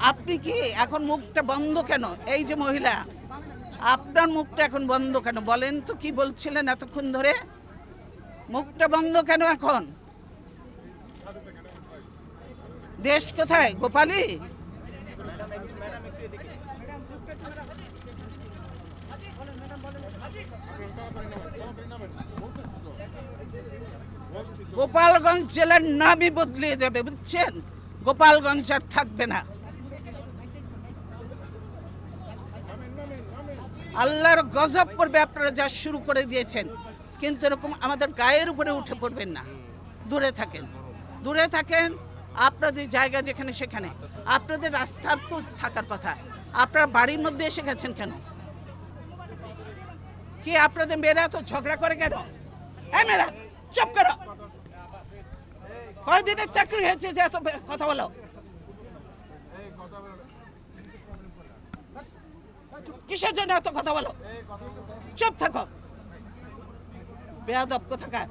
আপনি কি এখন মুখটা বন্ধ কেন? এই যে মহিলা, আপনার মুখটা এখন বন্ধ কেন বলেন তো? কি বলছিলেন এতক্ষণ ধরে? মুখটা বন্ধ কেন এখন? দেশ কোথায়? গোপালী? গোপালগঞ্জ জেলার নামই বদলে যাবে, বুঝছেন? গোপালগঞ্জ আর থাকবে না। আল্লাহর গজব পড়বে, আপনারা যা শুরু করে দিয়েছেন। কিন্তু এরকম আমাদের গায়ের উপরে উঠে পড়বেন না। দূরে থাকেন, দূরে থাকেন। আপনাদের জায়গা যেখানে সেখানে। আপনাদের রাস্তার তো থাকার কথা। আপনার বাড়ির মধ্যে এসে গেছেন কেন? কি আপনাদের মেয়েরা তো ঝগড়া করে কেন? এই মেয়েরা চুপ করো। কয়দিনের চাকরি হয়েছে যে এত কথা বলো? কিসের জন্য এত কথা বলো? চুপ থাকো, বেয়াদব কোথাকার।